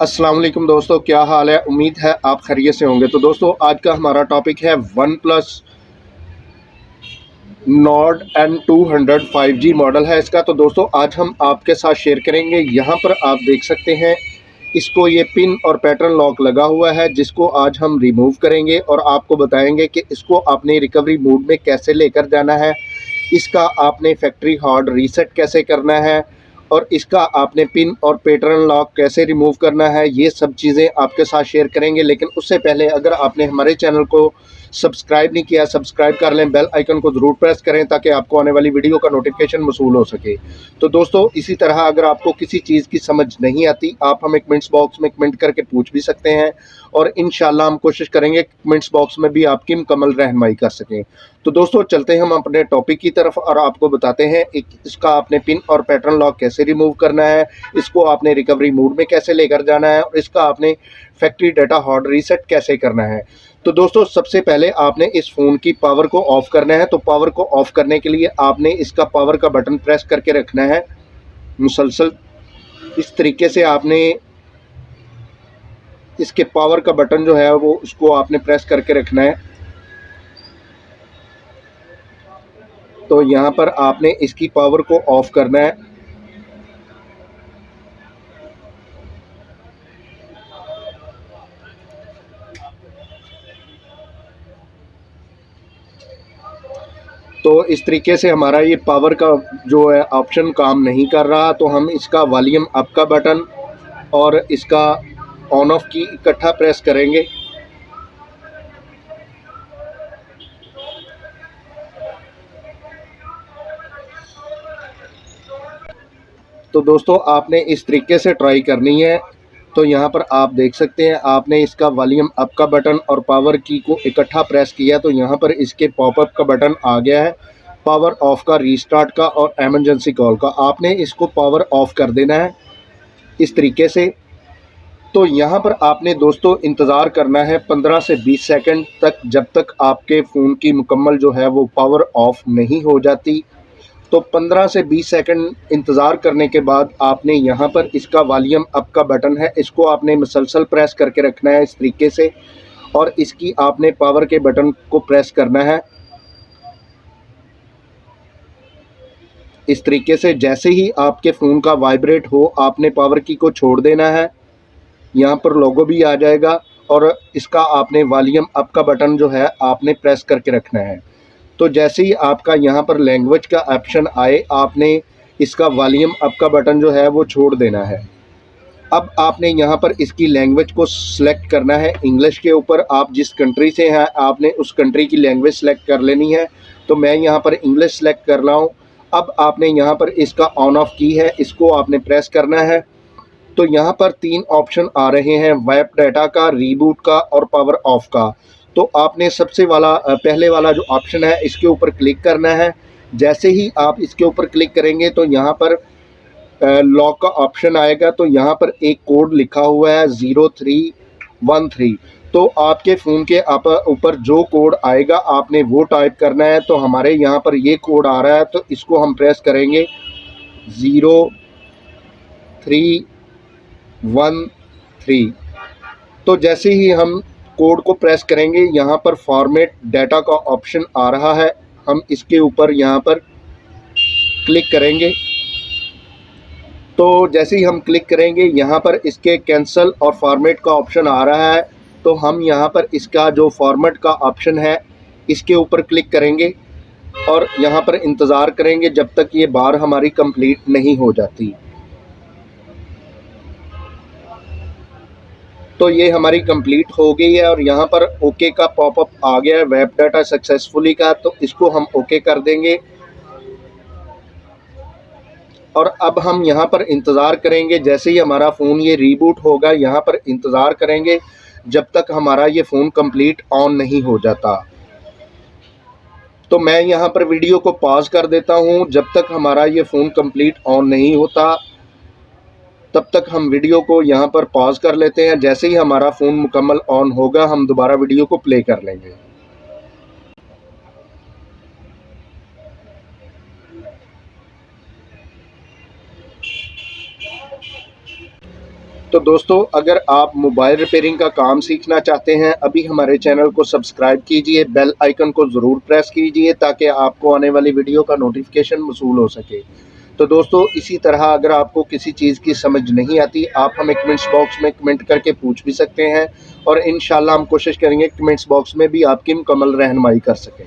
अस्सलाम वालेकुम दोस्तों, क्या हाल है। उम्मीद है आप खैरियत से होंगे। तो दोस्तों आज का हमारा टॉपिक है one plus Nord N200 5G model है इसका। तो दोस्तों आज हम आपके साथ शेयर करेंगे। यहाँ पर आप देख सकते हैं इसको ये पिन और पैटर्न लॉक लगा हुआ है, जिसको आज हम रिमूव करेंगे और आपको बताएंगे कि इसको अपने रिकवरी मोड में कैसे लेकर जाना है, इसका आपने फैक्ट्री हार्ड रीसेट कैसे करना है और इसका आपने पिन और पैटर्न लॉक कैसे रिमूव करना है। ये सब चीज़ें आपके साथ शेयर करेंगे। लेकिन उससे पहले अगर आपने हमारे चैनल को सब्सक्राइब नहीं किया, सब्सक्राइब कर लें, बेल आइकन को ज़रूर प्रेस करें ताकि आपको आने वाली वीडियो का नोटिफिकेशन मौसूल हो सके। तो दोस्तों इसी तरह अगर आपको किसी चीज़ की समझ नहीं आती, आप हमें कमेंट्स बॉक्स में कमेंट करके पूछ भी सकते हैं और इंशाल्लाह हम कोशिश करेंगे कमेंट्स बॉक्स में भी आपकी मुकम्मल रहनुमाई कर सकें। तो दोस्तों चलते हैं हम अपने टॉपिक की तरफ और आपको बताते हैं इसका आपने पिन और पैटर्न लॉक कैसे रिमूव करना है, इसको आपने रिकवरी मोड में कैसे लेकर जाना है और इसका आपने फैक्ट्री डाटा हार्ड रीसेट कैसे करना है। तो दोस्तों सबसे पहले आपने इस फ़ोन की पावर को ऑफ़ करना है। तो पावर को ऑफ़ करने के लिए आपने इसका पावर का बटन प्रेस करके रखना है मुसलसल। इस तरीके से आपने इसके पावर का बटन जो है वो उसको आपने प्रेस करके रखना है। तो यहाँ पर आपने इसकी पावर को ऑफ़ करना है। तो इस तरीके से हमारा ये पावर का जो है ऑप्शन काम नहीं कर रहा, तो हम इसका वॉल्यूम अप का बटन और इसका ऑन ऑफ की इकट्ठा प्रेस करेंगे। तो दोस्तों आपने इस तरीके से ट्राई करनी है। तो यहाँ पर आप देख सकते हैं आपने इसका वॉल्यूम अप का बटन और पावर की को इकट्ठा प्रेस किया, तो यहाँ पर इसके पॉपअप का बटन आ गया है, पावर ऑफ का, रीस्टार्ट का और एमरजेंसी कॉल का। आपने इसको पावर ऑफ कर देना है इस तरीके से। तो यहाँ पर आपने दोस्तों इंतज़ार करना है 15 से 20 सेकंड तक, जब तक आपके फ़ोन की मुकम्मल जो है वो पावर ऑफ नहीं हो जाती। तो 15 से 20 सेकंड इंतज़ार करने के बाद आपने यहाँ पर इसका वॉल्यूम अप का बटन है, इसको आपने मुसलसल प्रेस करके रखना है इस तरीके से और इसकी आपने पावर के बटन को प्रेस करना है इस तरीके से। जैसे ही आपके फ़ोन का वाइब्रेट हो आपने पावर की को छोड़ देना है। यहाँ पर लोगो भी आ जाएगा और इसका आपने वॉल्यूम अप का बटन जो है आपने प्रेस करके रखना है। तो जैसे ही आपका यहाँ पर लैंग्वेज का ऑप्शन आए आपने इसका वॉल्यूम अप का बटन जो है वो छोड़ देना है। अब आपने यहाँ पर इसकी लैंग्वेज को सिलेक्ट करना है इंग्लिश के ऊपर। आप जिस कंट्री से हैं आपने उस कंट्री की लैंग्वेज सेलेक्ट कर लेनी है। तो मैं यहाँ पर इंग्लिश सेलेक्ट कर रहा हूँ। अब आपने यहाँ पर इसका ऑन ऑफ की है, इसको आपने प्रेस करना है। तो यहाँ पर 3 ऑप्शन आ रहे हैं, वाइप डाटा का, रीबूट का और पावर ऑफ का। तो आपने सबसे वाला पहले वाला जो ऑप्शन है इसके ऊपर क्लिक करना है। जैसे ही आप इसके ऊपर क्लिक करेंगे तो यहाँ पर लॉक का ऑप्शन आएगा। तो यहाँ पर एक कोड लिखा हुआ है 0313। तो आपके फ़ोन के ऊपर जो कोड आएगा आपने वो टाइप करना है। तो हमारे यहाँ पर ये कोड आ रहा है, तो इसको हम प्रेस करेंगे 0313। तो जैसे ही हम कोड को प्रेस करेंगे यहाँ पर फॉर्मेट डाटा का ऑप्शन आ रहा है, हम इसके ऊपर यहाँ पर क्लिक करेंगे। तो जैसे ही हम क्लिक करेंगे यहाँ पर इसके कैंसिल और फॉर्मेट का ऑप्शन आ रहा है। तो हम यहाँ पर इसका जो फॉर्मेट का ऑप्शन है इसके ऊपर क्लिक करेंगे और यहाँ पर इंतज़ार करेंगे जब तक ये बार हमारी कंप्लीट नहीं हो जाती। तो ये हमारी कंप्लीट हो गई है और यहाँ पर ओके का पॉपअप आ गया है वेब डाटा सक्सेसफुली का। तो इसको हम ओके कर देंगे और अब हम यहाँ पर इंतज़ार करेंगे। जैसे ही हमारा फ़ोन ये रीबूट होगा यहाँ पर इंतज़ार करेंगे जब तक हमारा ये फ़ोन कंप्लीट ऑन नहीं हो जाता। तो मैं यहाँ पर वीडियो को पॉज कर देता हूँ। जब तक हमारा ये फ़ोन कंप्लीट ऑन नहीं होता तब तक हम वीडियो को यहाँ पर पॉज कर लेते हैं। जैसे ही हमारा फ़ोन मुकम्मल ऑन होगा हम दोबारा वीडियो को प्ले कर लेंगे। तो दोस्तों, अगर आप मोबाइल रिपेयरिंग का काम सीखना चाहते हैं, अभी हमारे चैनल को सब्सक्राइब कीजिए, बेल आइकन को ज़रूर प्रेस कीजिए ताकि आपको आने वाली वीडियो का नोटिफिकेशन मौसूल हो सके। तो दोस्तों, इसी तरह अगर आपको किसी चीज़ की समझ नहीं आती, आप हमें कमेंट्स बॉक्स में कमेंट करके पूछ भी सकते हैं और इंशाल्लाह हम कोशिश करेंगे कमेंट्स बॉक्स में भी आपकी मुकम्मल रहनुमाई कर सकें।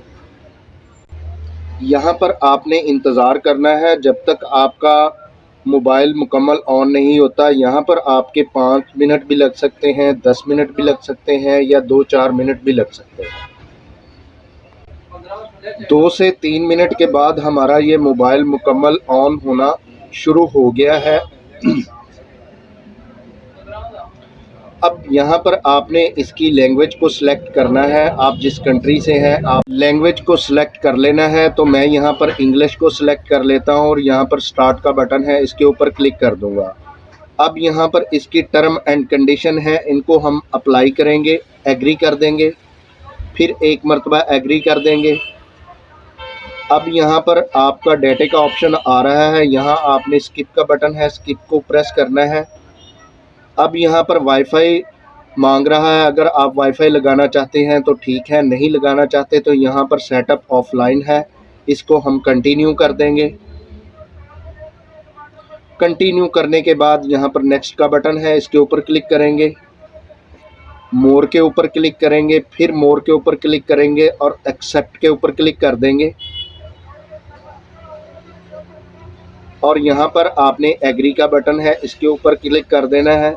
यहाँ पर आपने इंतज़ार करना है जब तक आपका मोबाइल मुकम्मल ऑन नहीं होता। यहाँ पर आपके 5 मिनट भी लग सकते हैं, 10 मिनट भी लग सकते हैं या 2-4 मिनट भी लग सकते हैं। 2 से 3 मिनट के बाद हमारा ये मोबाइल मुकम्मल ऑन होना शुरू हो गया है। अब यहाँ पर आपने इसकी लैंग्वेज को सिलेक्ट करना है। आप जिस कंट्री से हैं, आप लैंग्वेज को सिलेक्ट कर लेना है। तो मैं यहाँ पर इंग्लिश को सिलेक्ट कर लेता हूँ और यहाँ पर स्टार्ट का बटन है, इसके ऊपर क्लिक कर दूँगा। अब यहाँ पर इसकी टर्म एंड कंडीशन है, इनको हम अप्लाई करेंगे, एग्री कर देंगे, फिर एक मरतबा एग्री कर देंगे। अब यहाँ पर आपका डेटा का ऑप्शन आ रहा है, यहाँ आपने स्किप का बटन है, स्किप को प्रेस करना है। अब यहाँ पर वाईफाई मांग रहा है, अगर आप वाईफाई लगाना चाहते हैं तो ठीक है, नहीं लगाना चाहते तो यहाँ पर सेटअप ऑफलाइन है, इसको हम कंटिन्यू कर देंगे। कंटिन्यू करने के बाद यहाँ पर नेक्स्ट का बटन है, इसके ऊपर क्लिक करेंगे, मोर के ऊपर क्लिक करेंगे, फिर मोर के ऊपर क्लिक करेंगे और एक्सेप्ट के ऊपर क्लिक कर देंगे और यहाँ पर आपने एग्री का बटन है, इसके ऊपर क्लिक कर देना है।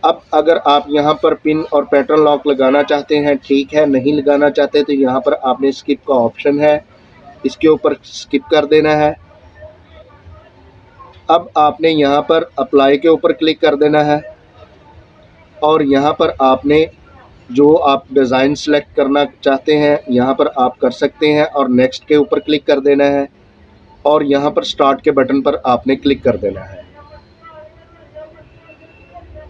अब अगर आप यहाँ पर पिन और पैटर्न लॉक लगाना चाहते हैं ठीक है, नहीं लगाना चाहते तो यहाँ पर आपने स्किप का ऑप्शन है, इसके ऊपर स्किप कर देना है। अब आपने यहाँ पर अप्लाई के ऊपर क्लिक कर देना है और यहाँ पर आपने जो आप डिज़ाइन सेलेक्ट करना चाहते हैं यहाँ पर आप कर सकते हैं और नेक्स्ट के ऊपर क्लिक कर देना है और यहाँ पर स्टार्ट के बटन पर आपने क्लिक कर देना है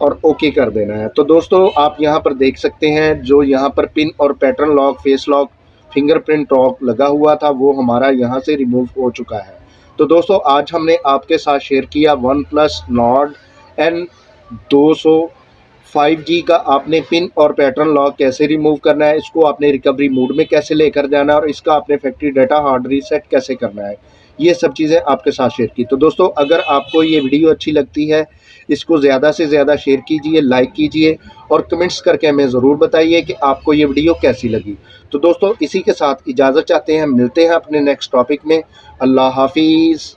और ओके कर देना है। तो दोस्तों, आप यहाँ पर देख सकते हैं जो यहाँ पर पिन और pattern lock, face lock, fingerprint lock लगा हुआ था वो हमारा यहाँ से रिमूव हो चुका है। तो दोस्तों, आज हमने आपके साथ शेयर किया OnePlus Nord N200 5G का आपने पिन और पैटर्न लॉक कैसे रिमूव करना है, इसको आपने रिकवरी मोड में कैसे लेकर जाना है और इसका आपने फैक्ट्री डाटा हार्ड रीसेट कैसे करना है, ये सब चीज़ें आपके साथ शेयर की। तो दोस्तों, अगर आपको ये वीडियो अच्छी लगती है, इसको ज़्यादा से ज़्यादा शेयर कीजिए, लाइक कीजिए और कमेंट्स करके हमें ज़रूर बताइए कि आपको ये वीडियो कैसी लगी। तो दोस्तों, इसी के साथ इजाज़त चाहते हैं, मिलते हैं अपने नेक्स्ट टॉपिक में। अल्लाह हाफिज़।